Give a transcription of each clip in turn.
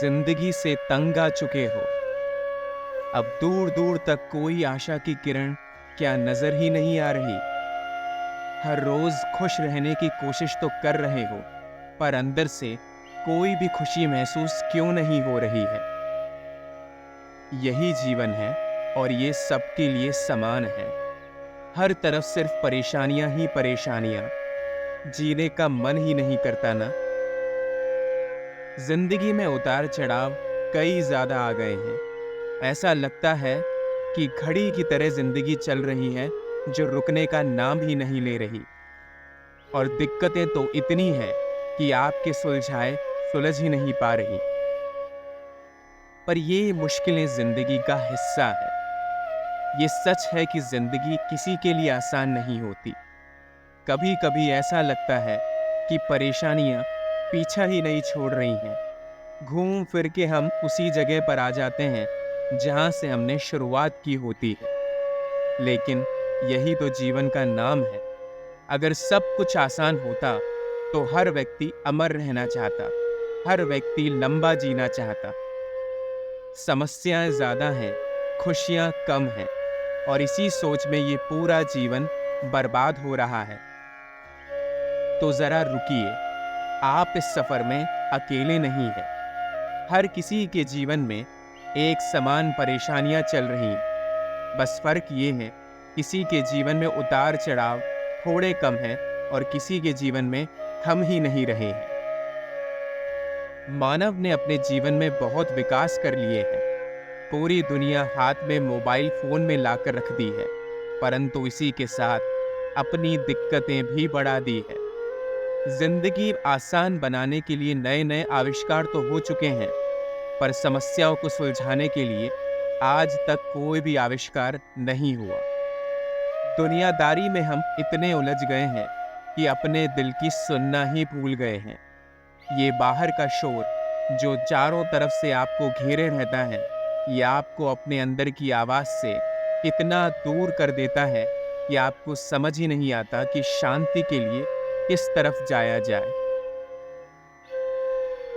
जिंदगी से तंग आ चुके हो। अब दूर दूर तक कोई आशा की किरण क्या नजर ही नहीं आ रही। हर रोज खुश रहने की कोशिश तो कर रहे हो, पर अंदर से कोई भी खुशी महसूस क्यों नहीं हो रही है। यही जीवन है और ये सबके लिए समान है। हर तरफ सिर्फ परेशानियां ही परेशानियां। जीने का मन ही नहीं करता ना। जिंदगी में उतार चढ़ाव कई ज्यादा आ गए हैं। ऐसा लगता है कि घड़ी की तरह जिंदगी चल रही है, जो रुकने का नाम ही नहीं ले रही। और दिक्कतें तो इतनी है कि आपके सुलझाए सुलझ ही नहीं पा रही। पर ये मुश्किलें जिंदगी का हिस्सा है। ये सच है कि जिंदगी किसी के लिए आसान नहीं होती। कभी कभी ऐसा लगता है कि परेशानियां पीछा ही नहीं छोड़ रही हैं। घूम फिर के हम उसी जगह पर आ जाते हैं जहां से हमने शुरुआत की होती है। लेकिन यही तो जीवन का नाम है। अगर सब कुछ आसान होता तो हर व्यक्ति अमर रहना चाहता, हर व्यक्ति लंबा जीना चाहता। समस्याएं ज्यादा हैं, खुशियां कम हैं, और इसी सोच में ये पूरा जीवन बर्बाद हो रहा है। तो जरा रुकिए, आप इस सफर में अकेले नहीं हैं। हर किसी के जीवन में एक समान परेशानियां चल रही हैं। बस फर्क ये है, किसी के जीवन में उतार चढ़ाव थोड़े कम हैं और किसी के जीवन में थम ही नहीं रहे हैं। मानव ने अपने जीवन में बहुत विकास कर लिए हैं। पूरी दुनिया हाथ में मोबाइल फोन में लाकर रख दी है, परंतु इसी के साथ अपनी दिक्कतें भी बढ़ा दी है। जिंदगी आसान बनाने के लिए नए नए आविष्कार तो हो चुके हैं, पर समस्याओं को सुलझाने के लिए आज तक कोई भी आविष्कार नहीं हुआ। दुनियादारी में हम इतने उलझ गए हैं कि अपने दिल की सुनना ही भूल गए हैं। ये बाहर का शोर जो चारों तरफ से आपको घेरे रहता है, ये आपको अपने अंदर की आवाज से इतना दूर कर देता है कि आपको समझ ही नहीं आता कि शांति के लिए किस तरफ जाया जाए।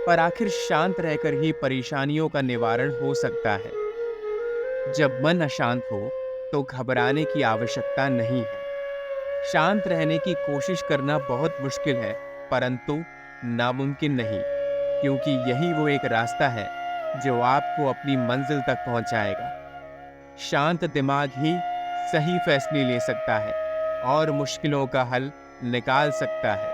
पर आखिर शांत रहकर ही परेशानियों का निवारण हो सकता है। जब मन अशांत हो तो घबराने की आवश्यकता नहीं है। शांत रहने की कोशिश करना बहुत मुश्किल है, परंतु नामुमकिन नहीं, क्योंकि यही वो एक रास्ता है जो आपको अपनी मंजिल तक पहुंचाएगा। शांत दिमाग ही सही फैसले ले सकता है और मुश्किलों का हल निकाल सकता है।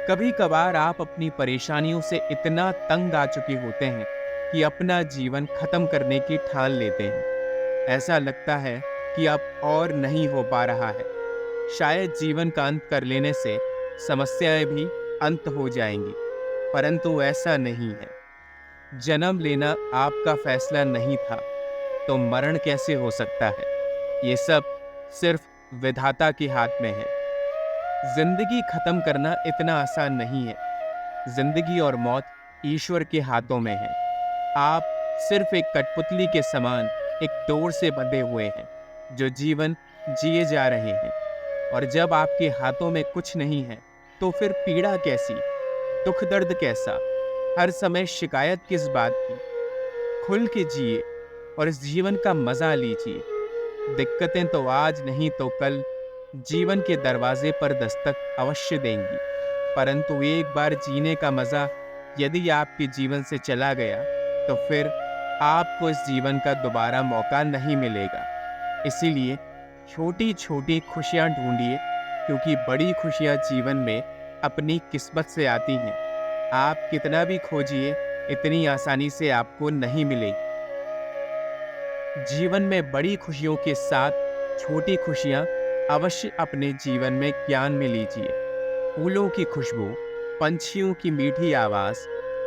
कभी कभार आप अपनी परेशानियों से इतना तंग आ चुके होते हैं कि अपना जीवन खत्म करने की ठान लेते हैं। ऐसा लगता है कि अब और नहीं हो पा रहा है। शायद जीवन का अंत कर लेने से समस्याएं भी अंत हो जाएंगी, परंतु ऐसा नहीं है। जन्म लेना आपका फैसला नहीं था, तो मरण कैसे हो सकता है? ये सब सिर्फ विधाता के हाथ में है। जिंदगी खत्म करना इतना आसान नहीं है। जिंदगी और मौत ईश्वर के हाथों में है। आप सिर्फ एक कठपुतली के समान एक डोर से बंधे हुए हैं, जो जीवन जिए जा रहे हैं। और जब आपके हाथों में कुछ नहीं है, तो फिर पीड़ा कैसी, दुख दर्द कैसा, हर समय शिकायत किस बात की? खुल के जिए और इस जीवन का मजा लीजिए। दिक्कतें तो आज नहीं तो कल जीवन के दरवाजे पर दस्तक अवश्य देंगी, परंतु एक बार जीने का मजा यदि आपके जीवन से चला गया, तो फिर आपको इस जीवन का दोबारा मौका नहीं मिलेगा। इसीलिए छोटी छोटी खुशियां ढूंढिए, क्योंकि बड़ी खुशियां जीवन में अपनी किस्मत से आती हैं। आप कितना भी खोजिए, इतनी आसानी से आपको नहीं मिलेगी। जीवन में बड़ी खुशियों के साथ छोटी खुशियां अवश्य अपने जीवन में ज्ञान में लीजिए। फूलों की खुशबू, पंछियों की मीठी आवाज,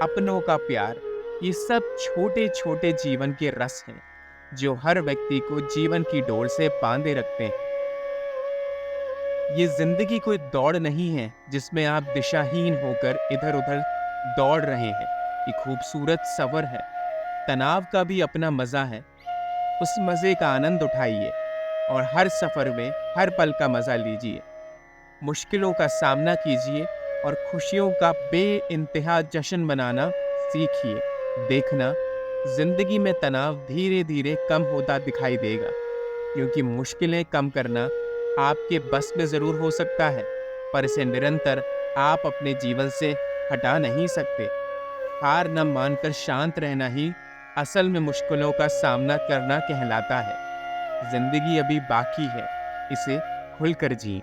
अपनों का प्यार, ये सब छोटे छोटे जीवन के रस हैं, जो हर व्यक्ति को जीवन की डोर से बांधे रखते हैं। ये जिंदगी कोई दौड़ नहीं है जिसमें आप दिशाहीन होकर इधर उधर दौड़ रहे हैं। ये खूबसूरत सफर है। तनाव का भी अपना मजा है। उस मजे का आनंद उठाइए और हर सफर में हर पल का मजा लीजिए। मुश्किलों का सामना कीजिए और खुशियों का बेइंतहा जश्न मनाना सीखिए। देखना, जिंदगी में तनाव धीरे धीरे कम होता दिखाई देगा, क्योंकि मुश्किलें कम करना आपके बस में जरूर हो सकता है, पर इसे निरंतर आप अपने जीवन से हटा नहीं सकते। हार न मानकर शांत रहना ही असल में मुश्किलों का सामना करना कहलाता है। जिंदगी अभी बाकी है, इसे खुलकर जिएं।